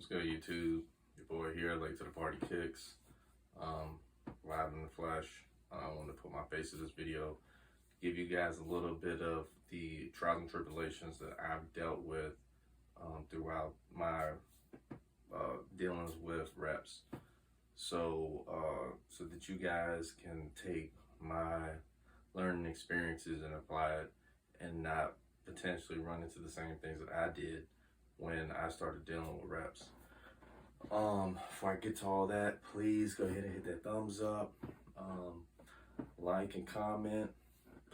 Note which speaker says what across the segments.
Speaker 1: What's good, YouTube? Your boy here, late to the party kicks. Live in the flesh. I wanted to put my face to this video, give you guys a little bit of the trials and tribulations that I've dealt with throughout my dealings with reps. So that you guys can take my learning experiences and apply it and not potentially run into the same things that I did when I started dealing with reps. Before I get to all that, please go ahead and hit that thumbs up, like and comment,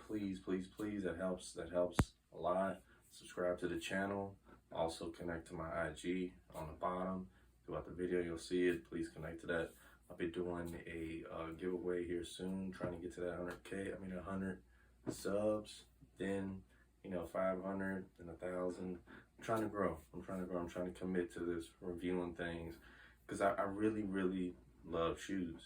Speaker 1: please, that helps a lot. Subscribe to the channel, also connect to my IG on the bottom. Throughout the video you'll see it, please connect to that. I'll be doing a giveaway here soon, trying to get to that 100 subs, then 500, then 1,000. I'm trying to grow. I'm trying to commit to this, reviewing things, because I really love shoes.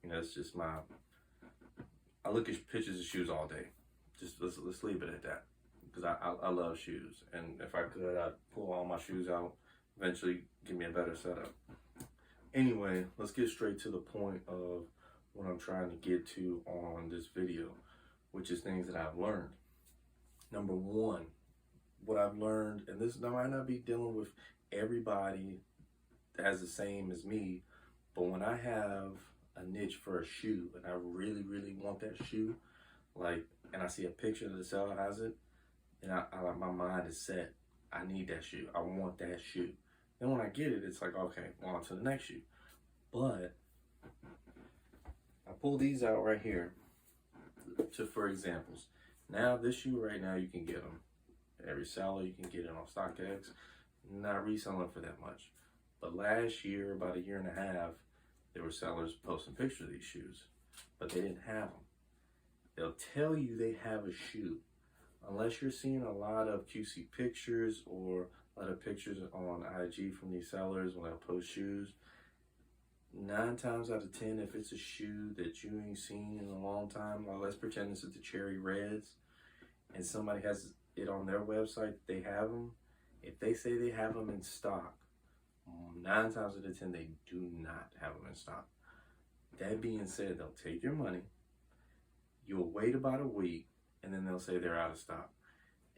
Speaker 1: It's just I look at pictures of shoes all day. Just let's leave it at that, because I love shoes, and if I could, I'd pull all my shoes out, eventually give me a better setup. Anyway, let's get straight to the point of what I'm trying to get to on this video, which is things that I've learned. Number one, what I've learned, and this might not be dealing with everybody as the same as me, but when I have a niche for a shoe and I really want that shoe, and I see a picture that the seller has it, and my mind is set. I need that shoe. I want that shoe. Then when I get it, it's like, okay, on to the next shoe. But I pull these out right here for examples. Now this shoe right now, you can get them. Every seller, you can get it on StockX. Not reselling for that much. But last year, about a year and a half, there were sellers posting pictures of these shoes, but they didn't have them. They'll tell you they have a shoe. Unless you're seeing a lot of QC pictures or a lot of pictures on IG from these sellers when they'll post shoes, 9 times out of 10, if it's a shoe that you ain't seen in a long time, let's pretend this is the Cherry Reds, and somebody has it on their website, they have them. If they say they have them in stock, 9 times out of 10, they do not have them in stock. That being said, they'll take your money, you'll wait about a week, and then they'll say they're out of stock.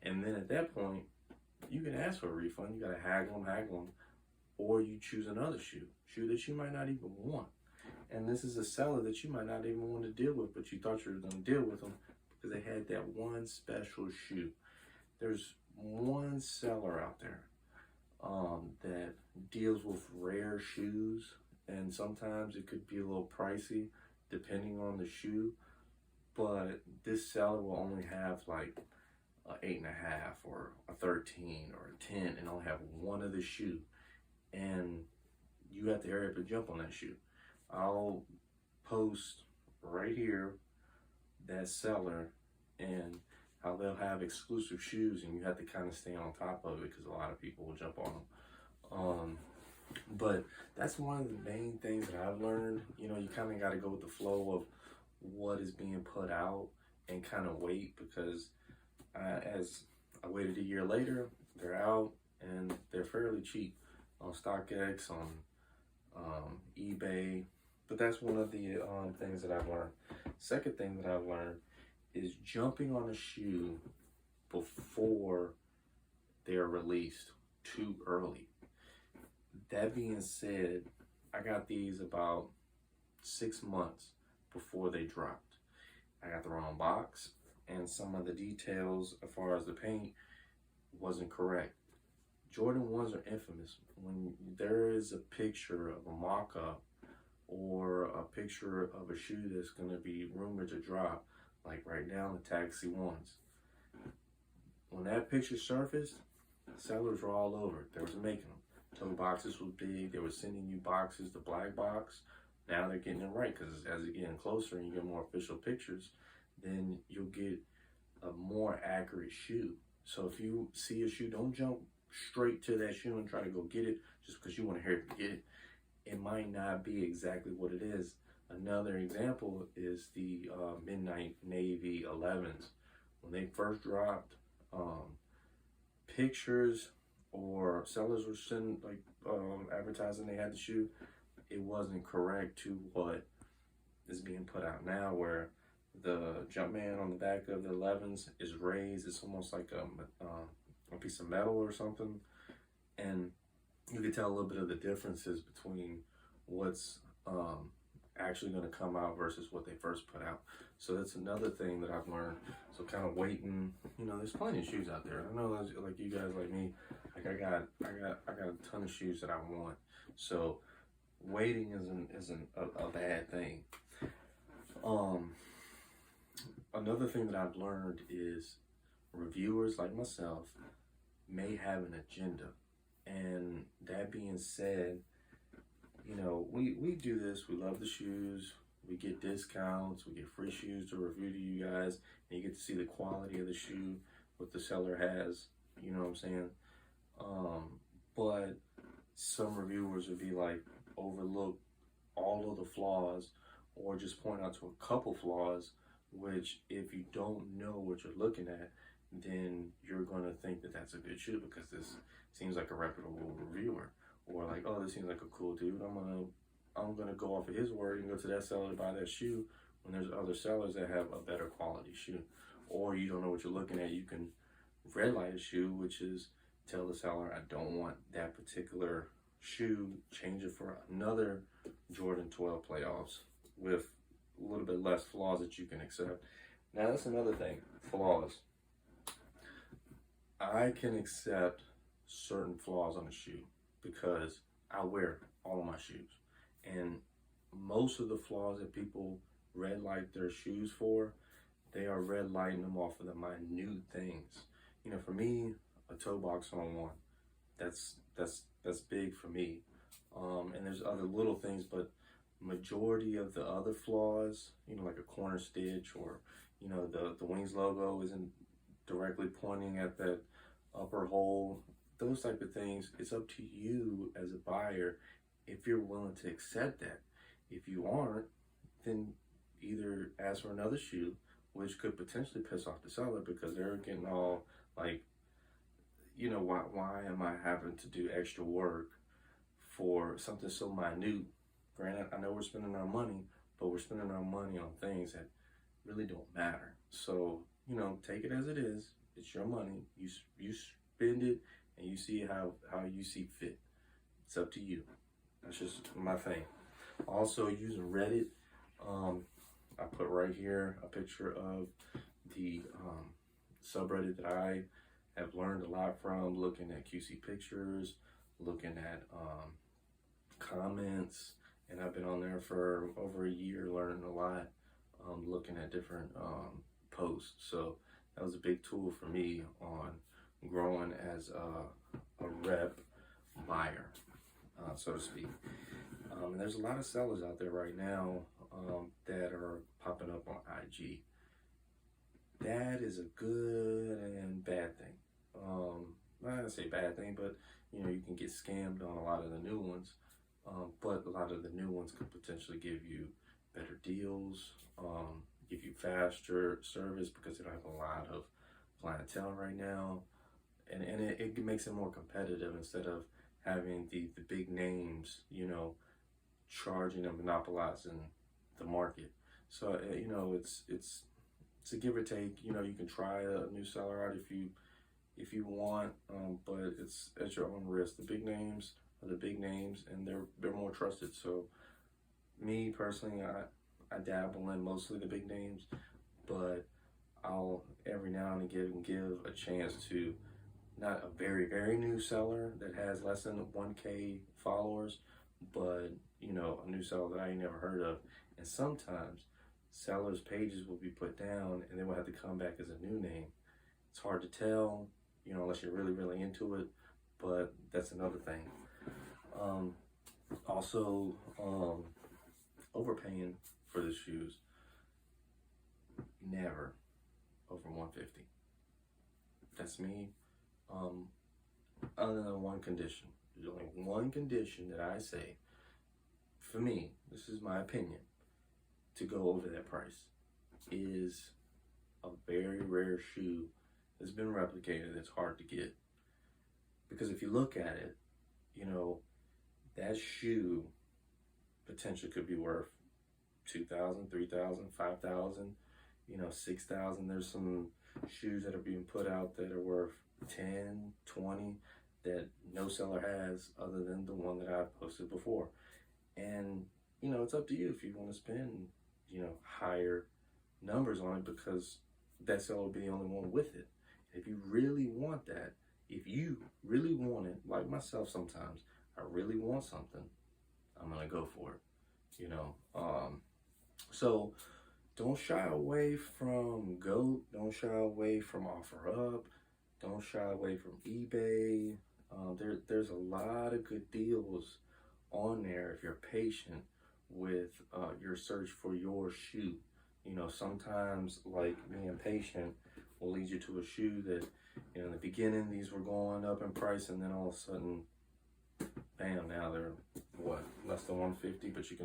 Speaker 1: And then at that point, you can ask for a refund. You gotta haggle them, or you choose another shoe that you might not even want. And this is a seller that you might not even want to deal with, but you thought you were gonna deal with them because they had that one special shoe. There's one seller out there that deals with rare shoes, and sometimes it could be a little pricey depending on the shoe, but this seller will only have like a 8.5 or a 13 or a 10 and only have one of the shoe, and you have to hurry up and jump on that shoe. I'll post right here that seller and how they'll have exclusive shoes, and you have to kind of stay on top of it because a lot of people will jump on them. But that's one of the main things that I've learned. You kind of got to go with the flow of what is being put out and kind of wait, because as I waited a year later, they're out and they're fairly cheap on StockX, on eBay. But that's one of the things that I've learned. Second thing that I've learned is jumping on a shoe before they're released too early. That being said, I got these about 6 months before they dropped. I got the wrong box, and some of the details as far as the paint wasn't correct. Jordan 1s are infamous. When there is a picture of a mock-up or a picture of a shoe that's going to be rumored to drop, like right now the Taxi 1s, when that picture surfaced, sellers were all over it. They was making them. Toe boxes was big. They were sending you boxes, the black box. Now they're getting it right, because as you're getting closer and you get more official pictures, then you'll get a more accurate shoe. So if you see a shoe, don't jump straight to that shoe and try to go get it just because you want to hurry up and get it. It might not be exactly what it is. Another example is the Midnight Navy 11s. When they first dropped, pictures or sellers were sending like advertising they had the shoe, it wasn't correct to what is being put out now, where the Jumpman on the back of the 11s is raised. It's almost like a piece of metal or something, and you can tell a little bit of the differences between what's actually going to come out versus what they first put out. So that's another thing that I've learned. So kind of waiting, you know, there's plenty of shoes out there. I know, like you guys, like me, like I got a ton of shoes that I want. So waiting isn't a bad thing. Another thing that I've learned is reviewers like myself may have an agenda. And that being said, you know, we do this. We love the shoes. We get discounts. We get free shoes to review to you guys. And you get to see the quality of the shoe, what the seller has. You know what I'm saying? But some reviewers would be like, overlook all of the flaws or just point out to a couple flaws, which if you don't know what you're looking at, then you're going to think that that's a good shoe because this seems like a reputable reviewer, or like, oh, this seems like a cool dude. I'm gonna go off of his word and go to that seller to buy that shoe when there's other sellers that have a better quality shoe. Or you don't know what you're looking at, you can red light a shoe, which is tell the seller, I don't want that particular shoe, change it for another Jordan 12 playoffs with a little bit less flaws that you can accept. Now that's another thing, flaws. I can accept certain flaws on a shoe because I wear all of my shoes. And most of the flaws that people red light their shoes for, they are red lighting them off of the minute things. You know, for me, a toe box on one, that's big for me. And there's other little things, but majority of the other flaws, you know, like a corner stitch, or, you know, the Wings logo isn't directly pointing at that upper hole, those type of things, it's up to you as a buyer if you're willing to accept that. If you aren't, then either ask for another shoe, which could potentially piss off the seller because they're getting all like, you know, why am I having to do extra work for something so minute? Granted, I know we're spending our money, but we're spending our money on things that really don't matter. So, you know, take it as it is. It's your money. You spend it, and you see how you see fit. It's up to you. That's just my thing. Also, using Reddit, I put right here a picture of the subreddit that I have learned a lot from, looking at QC pictures, looking at comments, and I've been on there for over a year learning a lot, looking at different posts. So that was a big tool for me on growing as a rep buyer, so to speak. And there's a lot of sellers out there right now that are popping up on IG. That is a good and bad thing. I'm not gonna say bad thing, but you know, you can get scammed on a lot of the new ones. But a lot of the new ones could potentially give you better deals, give you faster service because they don't have a lot of clientele right now, and it makes it more competitive instead of having the big names, you know, charging and monopolizing the market. So you know, it's a give or take. You know, you can try a new seller out if you want, but it's at your own risk. The big names are the big names, and they're more trusted. So me personally, I dabble in mostly the big names, but I'll every now and again give a chance to not a very new seller that has less than 1K followers, but you know, a new seller that I ain't never heard of. And sometimes sellers' pages will be put down and they will have to come back as a new name. It's hard to tell, you know, unless you're really into it, but that's another thing. Also, overpaying for the shoes. Never over 150. That's me. Other than one condition. There's only one condition that I say, for me, this is my opinion, to go over that price, is a very rare shoe that's been replicated that's hard to get. Because if you look at it, you know, that shoe potentially could be worth 2,000, 3,000, 5,000, you know, 6,000. There's some shoes that are being put out that are worth 10, 20 that no seller has other than the one that I posted before. And, you know, it's up to you if you want to spend, you know, higher numbers on it, because that seller will be the only one with it. If you really want that, if you really want it, like myself sometimes, I really want something, I'm gonna go for it, you know. So don't shy away from GOAT, don't shy away from OfferUp, don't shy away from eBay. There's a lot of good deals on there if you're patient with your search for your shoe. You know, sometimes, like, being patient will lead you to a shoe that, you know, in the beginning these were going up in price, and then all of a sudden, bam, now they're what, less than 150, but you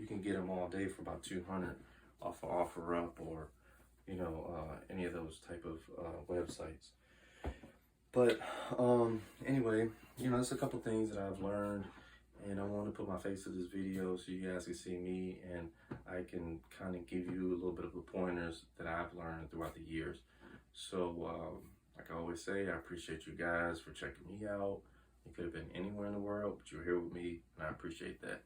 Speaker 1: can get them all day for about 200 off of OfferUp, or, you know, any of those type of websites. But anyway, you know, there's a couple things that I've learned, and I want to put my face to this video so you guys can see me, and I can kind of give you a little bit of the pointers that I've learned throughout the years. So like I always say, I appreciate you guys for checking me out. You could have been anywhere in the world, but you're here with me, and I appreciate that.